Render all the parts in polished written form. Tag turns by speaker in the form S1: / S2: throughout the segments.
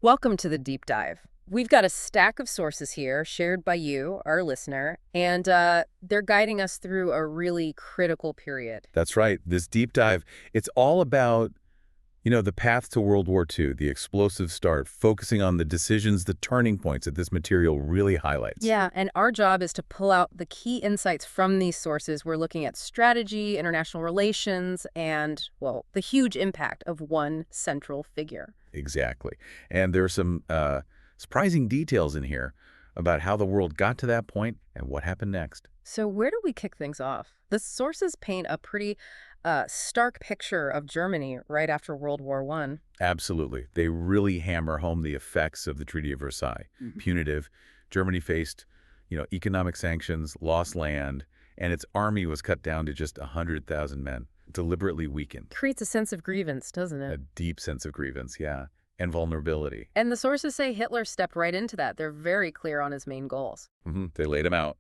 S1: Welcome to the deep dive. We've got a stack of sources here shared by you, our listener, and they're guiding us through a really critical period.
S2: That's right. This deep dive, it's all about, the path to World War II, the explosive start, focusing on the decisions, the turning points that this material really highlights.
S1: Yeah, and our job is to pull out the key insights from these sources. We're looking at strategy, international relations, and, well, the huge impact of one central figure.
S2: Exactly. And there are some surprising details in here about how the world got to that point and what happened next.
S1: So where do we kick things off? The sources paint a pretty stark picture of Germany right after World War I.
S2: Absolutely. They really hammer home the effects of the Treaty of Versailles. Punitive. Germany faced, economic sanctions, lost land, and its army was cut down to just 100,000 men, deliberately weakened.
S1: Creates a sense of grievance, doesn't
S2: A
S1: it?
S2: deep sense of grievance, yeah, and vulnerability.
S1: And the sources say Hitler stepped right into that. They're very clear on his main goals.
S2: They laid him out.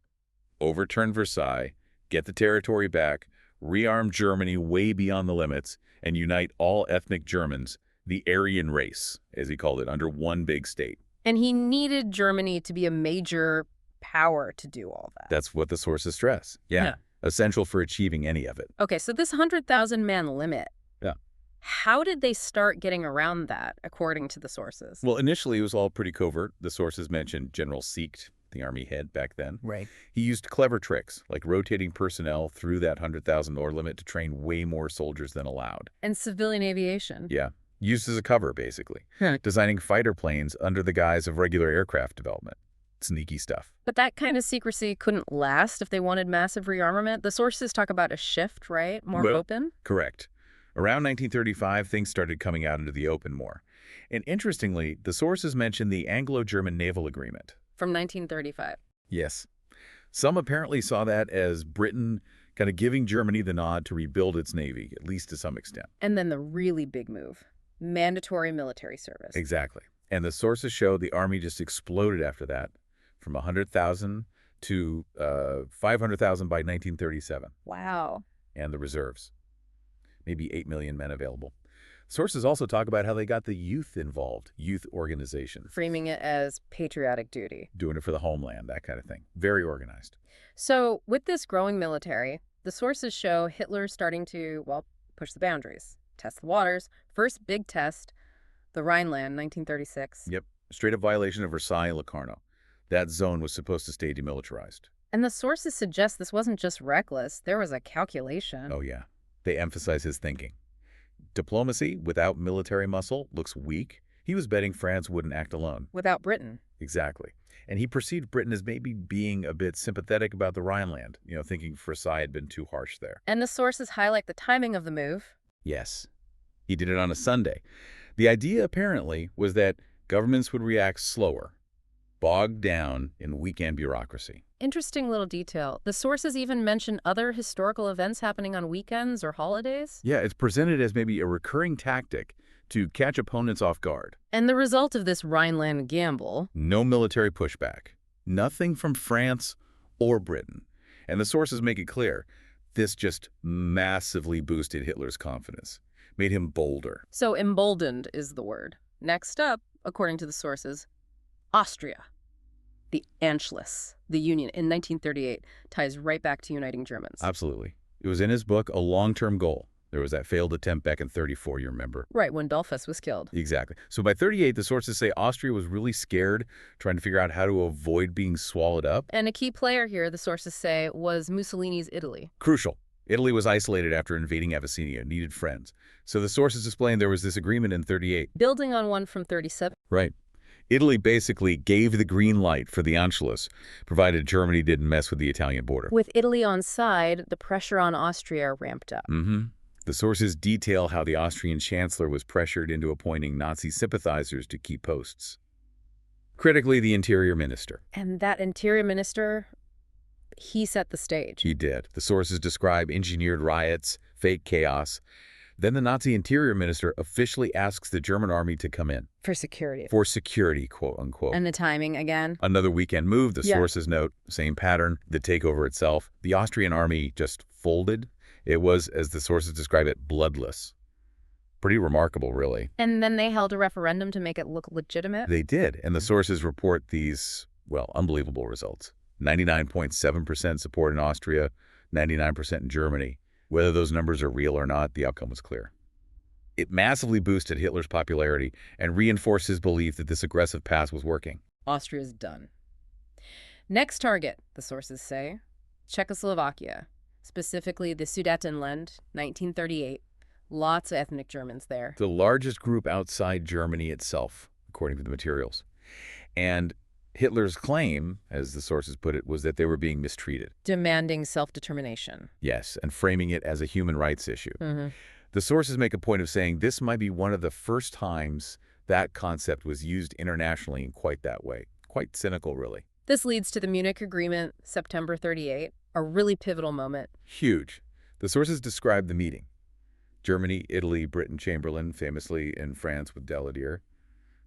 S2: Overturn Versailles, get the territory back, rearm Germany way beyond the limits, and unite all ethnic Germans, the Aryan race, as he called it, under one big state.
S1: And he needed Germany to be a major power to do all that.
S2: That's what the sources stress. Yeah. Essential for achieving any of it.
S1: Okay, so this 100,000 man limit,
S2: Yeah.
S1: how did they start getting around that, according to the sources?
S2: Well, initially, it was all pretty covert. The sources mentioned General Siecht, the army head back then.
S1: Right.
S2: He used clever tricks, like rotating personnel through that 100,000 lower limit to train way more soldiers than allowed.
S1: And civilian aviation.
S2: Yeah. Used as a cover, basically. Designing fighter planes under the guise of regular aircraft development. Sneaky stuff.
S1: But that kind of secrecy couldn't last if they wanted massive rearmament. The sources talk about a shift, right? More
S2: Well,
S1: open?
S2: Correct. Around 1935, things started coming out into the open more. And interestingly, the sources mention the Anglo-German Naval Agreement.
S1: From 1935.
S2: Yes. Some apparently saw that as Britain kind of giving Germany the nod to rebuild its navy, at least to some extent.
S1: And then the really big move, mandatory military service.
S2: Exactly. And the sources show the army just exploded after that, from 100,000 to 500,000 by 1937,
S1: Wow.
S2: and the reserves. Maybe 8 million men available. Sources also talk about how they got the youth involved, youth organizations,
S1: Framing it as patriotic duty.
S2: doing it for the homeland, that kind of thing. Very organized.
S1: So with this growing military, the sources show Hitler starting to, well, push the boundaries, test the waters. First big test, the Rhineland, 1936.
S2: Yep. Straight up violation of Versailles and Locarno. That zone was supposed to stay demilitarized.
S1: And the sources suggest this wasn't just reckless. There was a calculation.
S2: Oh, yeah. They emphasize his thinking. Diplomacy without military muscle looks weak. He was betting France wouldn't act alone.
S1: Without Britain.
S2: Exactly. And he perceived Britain as maybe being a bit sympathetic about the Rhineland, thinking Versailles had been too harsh there.
S1: And the sources highlight the timing of the move.
S2: Yes. He did it on a Sunday. The idea, apparently, was that governments would react slower, bogged down in weekend bureaucracy.
S1: Interesting little detail. The sources even mention other historical events happening on weekends or holidays.
S2: Yeah, it's presented as maybe a recurring tactic to catch opponents off guard.
S1: And the result of this Rhineland gamble.
S2: No military pushback. Nothing from France or Britain. And the sources make it clear, this just massively boosted Hitler's confidence, made him bolder.
S1: So emboldened is the word. Next up, according to the sources, Austria. The Anschluss, the Union, in 1938, ties right back to uniting Germans.
S2: Absolutely. It was in his book, a long-term goal. There was that failed attempt back in 34, you remember.
S1: Right, when Dollfuss was killed.
S2: Exactly. So by 38, the sources say Austria was really scared, trying to figure out how to avoid being swallowed up.
S1: And a key player here, the sources say, was Mussolini's Italy.
S2: Crucial. Italy was isolated after invading Abyssinia, needed friends. So the sources explain there was this agreement in 38.
S1: Building on one from 37.
S2: Right. Italy basically gave the green light for the Anschluss, provided Germany didn't mess with the Italian border.
S1: With Italy on side, the pressure on Austria ramped up.
S2: The sources detail how the Austrian chancellor was pressured into appointing Nazi sympathizers to key posts. Critically, the interior minister.
S1: And that interior minister, he set the stage.
S2: He did. The sources describe engineered riots, fake chaos. Then the Nazi interior minister officially asks the German army to come in.
S1: For security.
S2: For security, quote unquote.
S1: And the timing again.
S2: Another weekend move, the
S1: Yeah.
S2: sources note, same pattern, the takeover itself. The Austrian army just folded. It was, as the sources describe it, bloodless. Pretty remarkable, really.
S1: And then they held a referendum to make it look legitimate?
S2: They did, and the sources report these, well, unbelievable results. 99.7% support in Austria, 99% in Germany. Whether those numbers are real or not, the outcome was clear. It massively boosted Hitler's popularity and reinforced his belief that this aggressive path was working.
S1: Austria's done. Next target, the sources say, Czechoslovakia, specifically the Sudetenland, 1938. Lots of ethnic Germans there.
S2: The largest group outside Germany itself, according to the materials. And Hitler's claim, as the sources put it, was that they were being mistreated.
S1: Demanding self-determination.
S2: Yes, and framing it as a human rights issue.
S1: Mm-hmm.
S2: The sources make a point of saying this might be one of the first times that concept was used internationally in quite that way. Quite cynical, really.
S1: This leads to the Munich Agreement, September 38, a really pivotal moment.
S2: Huge. The sources describe the meeting. Germany, Italy, Britain, Chamberlain, famously in France with Daladier.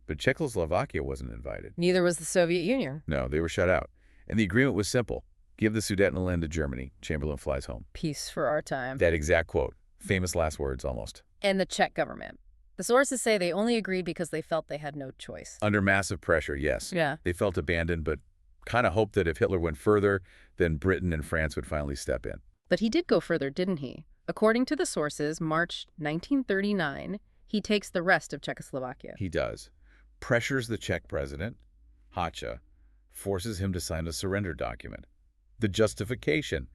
S2: But Czechoslovakia wasn't invited.
S1: Neither was the Soviet Union.
S2: No, they were shut out. And the agreement was simple. Give the Sudetenland to Germany. Chamberlain flies home.
S1: Peace for our time.
S2: That exact quote. Famous last words, almost.
S1: And the Czech government. The sources say they only agreed because they felt they had no choice.
S2: Under massive pressure, yes.
S1: Yeah.
S2: They felt abandoned, but kind of hoped that if Hitler went further, then Britain and France would finally step in.
S1: But he did go further, didn't he? According to the sources, March 1939, he takes the rest of Czechoslovakia.
S2: He does. Pressures the Czech president, Hacha, forces him to sign a surrender document. The justification,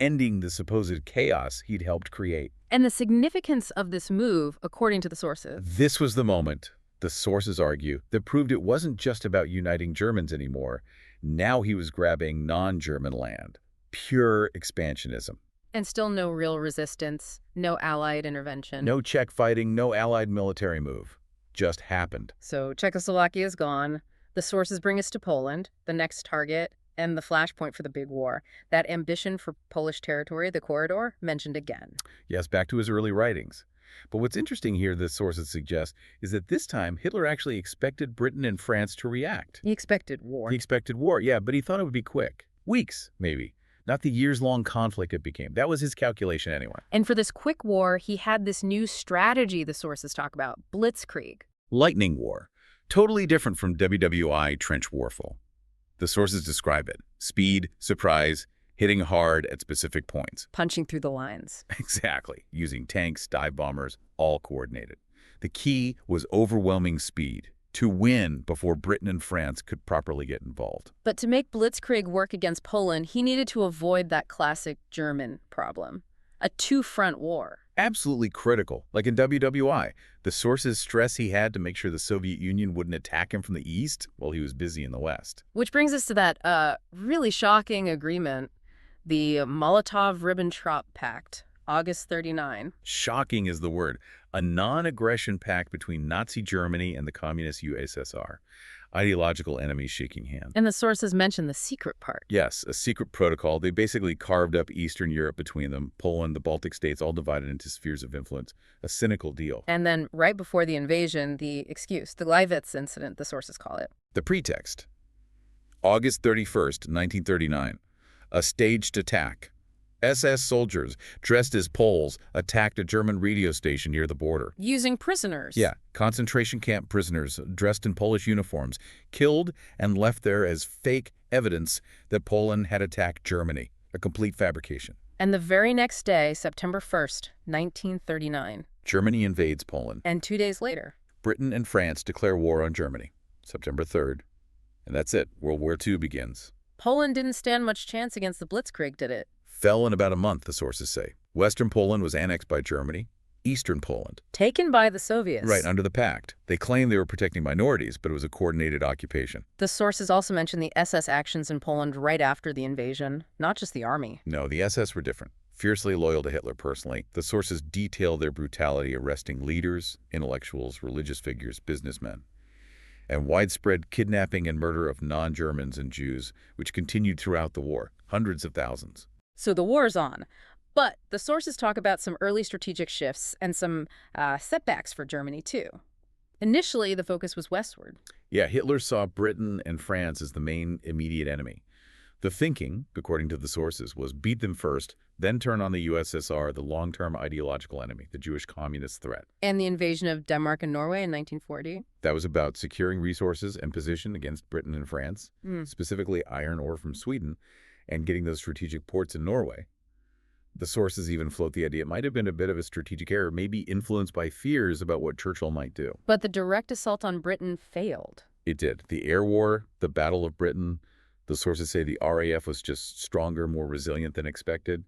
S2: ending the supposed chaos he'd helped create.
S1: And the significance of this move, according to the sources.
S2: This was the moment, the sources argue, that proved it wasn't just about uniting Germans anymore. Now he was grabbing non-German land. Pure expansionism.
S1: And still no real resistance, no Allied intervention.
S2: No Czech fighting, no Allied military move. Just happened.
S1: So Czechoslovakia is gone. The sources bring us to Poland, the next target, and the flashpoint for the big war. That ambition for Polish territory, the corridor, mentioned again.
S2: Yes, back to his early writings. But what's interesting here, the sources suggest, is that this time Hitler actually expected Britain and France to react.
S1: He expected war.
S2: He expected war, yeah, but he thought it would be quick. Weeks, maybe. Not the years-long conflict it became. That was his calculation anyway.
S1: And for this quick war, he had this new strategy the sources talk about, blitzkrieg.
S2: Lightning war. Totally different from WWII trench warfare. The sources describe it. Speed, surprise, hitting hard at specific points.
S1: Punching through the lines.
S2: Exactly. Using tanks, dive bombers, all coordinated. The key was overwhelming speed. To win before Britain and France could properly get involved.
S1: But to make blitzkrieg work against Poland, he needed to avoid that classic German problem, a two-front war.
S2: Absolutely critical. Like in WWI, the sources stress he had to make sure the Soviet Union wouldn't attack him from the east while he was busy in the west.
S1: Which brings us to that really shocking agreement, the Molotov-Ribbentrop Pact, August 39.
S2: Shocking is the word. A non-aggression pact between Nazi Germany and the communist USSR. Ideological enemies shaking hands.
S1: And the sources mention the secret part.
S2: Yes, a secret protocol. They basically carved up Eastern Europe between them. Poland, the Baltic states, all divided into spheres of influence. A cynical deal.
S1: And then right before the invasion, the excuse, the Gleiwitz incident, the sources call it.
S2: The pretext. August 31st, 1939. A staged attack. SS soldiers, dressed as Poles, attacked a German radio station near the border.
S1: Using prisoners.
S2: Yeah, concentration camp prisoners dressed in Polish uniforms, killed and left there as fake evidence that Poland had attacked Germany. A complete fabrication.
S1: And the very next day, September 1st, 1939.
S2: Germany invades Poland.
S1: And 2 days later.
S2: Britain and France declare war on Germany. September 3rd. And that's it. World War II begins.
S1: Poland didn't stand much chance against the blitzkrieg, did it?
S2: Fell in about a month, the sources say. Western Poland was annexed by Germany. Eastern Poland.
S1: Taken by the Soviets.
S2: Right, under the pact. They claimed they were protecting minorities, but it was a coordinated occupation.
S1: The sources also mention the SS actions in Poland right after the invasion, not just the army.
S2: No, the SS were different. Fiercely loyal to Hitler personally, the sources detail their brutality arresting leaders, intellectuals, religious figures, businessmen, and widespread kidnapping and murder of non-Germans and Jews, which continued throughout the war, hundreds of thousands.
S1: So the war's on. But the sources talk about some early strategic shifts and some setbacks for Germany, too. Initially, the focus was westward.
S2: Yeah, Hitler saw Britain and France as the main immediate enemy. The thinking, according to the sources, was beat them first, then turn on the USSR, the long-term ideological enemy, the Jewish communist threat.
S1: And the invasion of Denmark and Norway in 1940?
S2: That was about securing resources and position against Britain and France, specifically iron ore from Sweden, and getting those strategic ports in Norway. The sources even float the idea it might have been a bit of a strategic error, maybe influenced by fears about what Churchill might do.
S1: But the direct assault on Britain failed.
S2: It did. The air war, the Battle of Britain, the sources say the RAF was just stronger, more resilient than expected,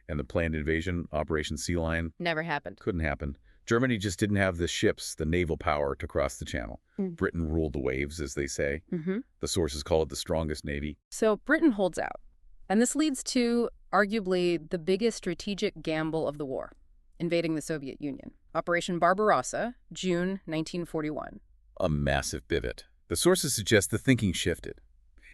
S2: and the planned invasion, Operation Sea Lion,
S1: Never happened.
S2: couldn't happen. Germany just didn't have the ships, the naval power to cross the channel. Britain ruled the waves, as they say. The sources call it the strongest navy.
S1: So Britain holds out. And this leads to, arguably, the biggest strategic gamble of the war, invading the Soviet Union. Operation Barbarossa, June 1941.
S2: A massive pivot. The sources suggest the thinking shifted.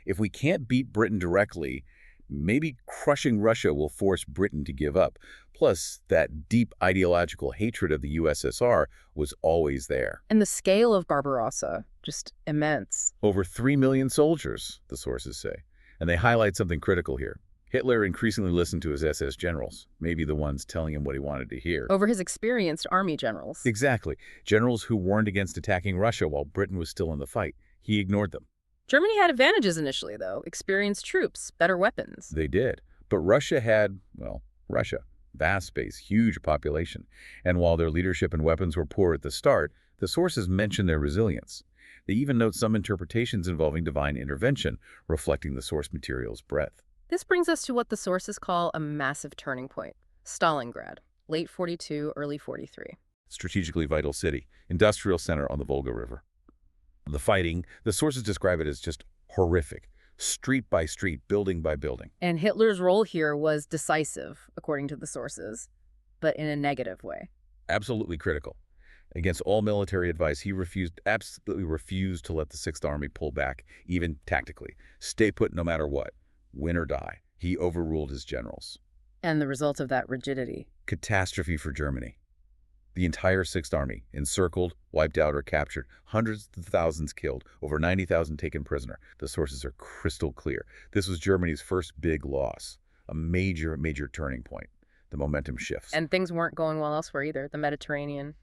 S2: If we can't beat Britain directly, maybe crushing Russia will force Britain to give up. Plus, that deep ideological hatred of the USSR was always there.
S1: And the scale of Barbarossa, just immense.
S2: Over 3 million soldiers, the sources say. And they highlight something critical here. Hitler increasingly listened to his SS generals, maybe the ones telling him what he wanted to hear.
S1: Over his experienced army generals.
S2: Exactly. Generals who warned against attacking Russia while Britain was still in the fight. He ignored them.
S1: Germany had advantages initially, though. Experienced troops, better weapons.
S2: They did. But Russia had, well, Russia. Vast space, huge population. And while their leadership and weapons were poor at the start, the sources mention their resilience. They even note some interpretations involving divine intervention, reflecting the source material's breadth.
S1: This brings us to what the sources call a massive turning point. Stalingrad, late 42, early 43.
S2: Strategically vital city, industrial center on the Volga River. The fighting, the sources describe it as just horrific, street by street, building by building.
S1: And Hitler's role here was decisive, according to the sources, but in a negative way.
S2: Absolutely critical. Against all military advice, he absolutely refused to let the Sixth Army pull back, even tactically. Stay put no matter what, win or die. He overruled his generals.
S1: And the result of that rigidity?
S2: Catastrophe for Germany. The entire Sixth Army, encircled, wiped out, or captured. Hundreds of thousands killed, over 90,000 taken prisoner. The sources are crystal clear. This was Germany's first big loss, a major, major turning point. The momentum shifts.
S1: And things weren't going well elsewhere either. The Mediterranean,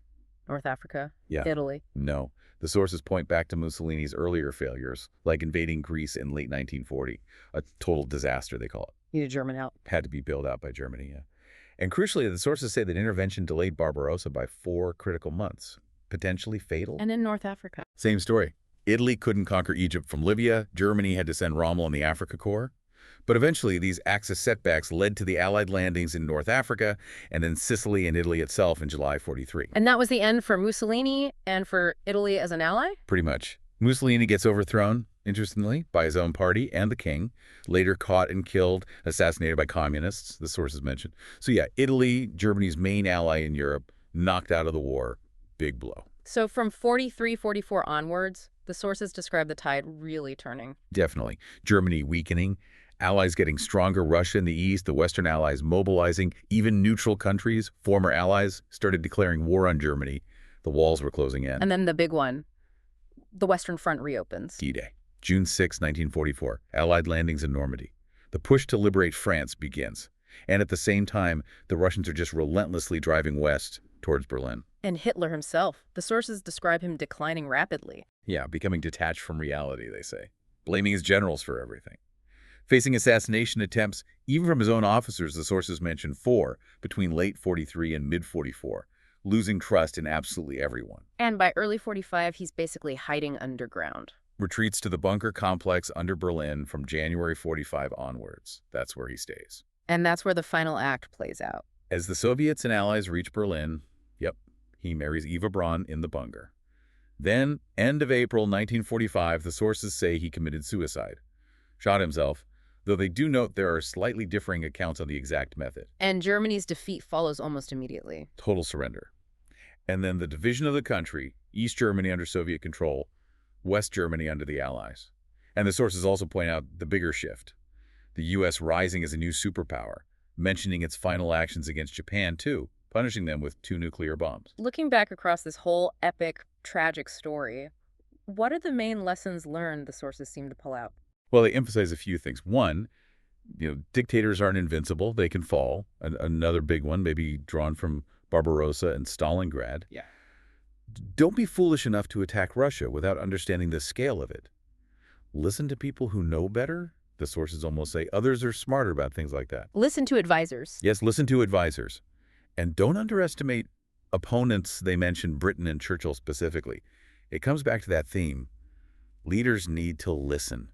S1: North Africa, Italy.
S2: No. The sources point back to Mussolini's earlier failures, like invading Greece in late 1940. A total disaster, they call it.
S1: Needed German help.
S2: Had to be bailed out by Germany, yeah. And crucially, the sources say that intervention delayed Barbarossa by 4 critical months, potentially fatal.
S1: And in North Africa.
S2: Same story. Italy couldn't conquer Egypt from Libya. Germany had to send Rommel and the Africa Corps. But eventually, these Axis setbacks led to the Allied landings in North Africa and then Sicily and Italy itself in July 43.
S1: And that was the end for Mussolini and for Italy as an ally?
S2: Pretty much. Mussolini gets overthrown, interestingly, by his own party and the king, later caught and killed, assassinated by communists, the sources mentioned. So yeah, Italy, Germany's main ally in Europe, knocked out of the war. Big blow.
S1: So from 43, 44 onwards, the sources describe the tide really turning.
S2: Definitely. Germany weakening, allies getting stronger, Russia in the east, the Western allies mobilizing, even neutral countries, former allies, started declaring war on Germany. The walls were closing in.
S1: And then the big one, the Western Front reopens.
S2: D-Day, June 6, 1944, Allied landings in Normandy. The push to liberate France begins. And at the same time, the Russians are just relentlessly driving west towards Berlin.
S1: And Hitler himself, the sources describe him declining rapidly.
S2: Yeah, becoming detached from reality, they say, blaming his generals for everything. Facing assassination attempts, even from his own officers, the sources mention 4 between late 43 and mid-44, losing trust in absolutely everyone.
S1: And by early 45, he's basically hiding underground.
S2: Retreats to the bunker complex under Berlin from January 45 onwards. That's where he stays.
S1: And that's where the final act plays out.
S2: As the Soviets and Allies reach Berlin, he marries Eva Braun in the bunker. Then, end of April 1945, the sources say he committed suicide. Shot himself, though they do note there are slightly differing accounts on the exact method.
S1: And Germany's defeat follows almost immediately.
S2: Total surrender. And then the division of the country, East Germany under Soviet control, West Germany under the Allies. And the sources also point out the bigger shift. The U.S. rising as a new superpower, mentioning its final actions against Japan, too, punishing them with 2 nuclear bombs.
S1: Looking back across this whole epic, tragic story, what are the main lessons learned the sources seem to pull out?
S2: Well, they emphasize a few things. One, dictators aren't invincible. They can fall. Another big one, maybe drawn from Barbarossa and Stalingrad.
S1: Yeah.
S2: Don't be foolish enough to attack Russia without understanding the scale of it. Listen to people who know better. The sources almost say others are smarter about things like that.
S1: Listen to advisors.
S2: Yes, listen to advisors. And don't underestimate opponents. They mention Britain and Churchill specifically. It comes back to that theme. Leaders need to listen,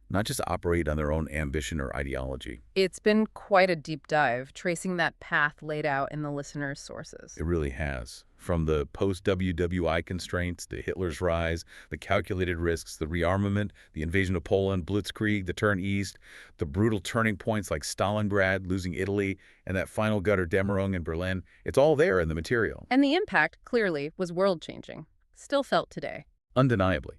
S2: not just operate on their own ambition or ideology.
S1: It's been quite a deep dive, tracing that path laid out in the listener's sources.
S2: It really has. From the post-WWII constraints, to Hitler's rise, the calculated risks, the rearmament, the invasion of Poland, Blitzkrieg, the turn east, the brutal turning points like Stalingrad, losing Italy, and that final Götterdämmerung in Berlin. It's all there in the material.
S1: And the impact, clearly, was world-changing. Still felt today.
S2: Undeniably.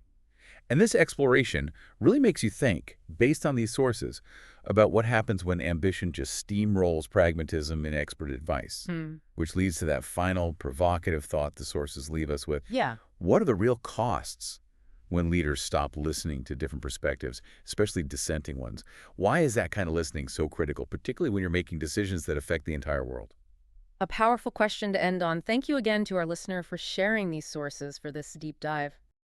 S2: And this exploration really makes you think, based on these sources, about what happens when ambition just steamrolls pragmatism and expert advice, which leads to that final provocative thought the sources leave us with.
S1: Yeah.
S2: What are the real costs when leaders stop listening to different perspectives, especially dissenting ones? Why is that kind of listening so critical, particularly when you're making decisions that affect the entire world?
S1: A powerful question to end on. Thank you again to our listener for sharing these sources for this deep dive.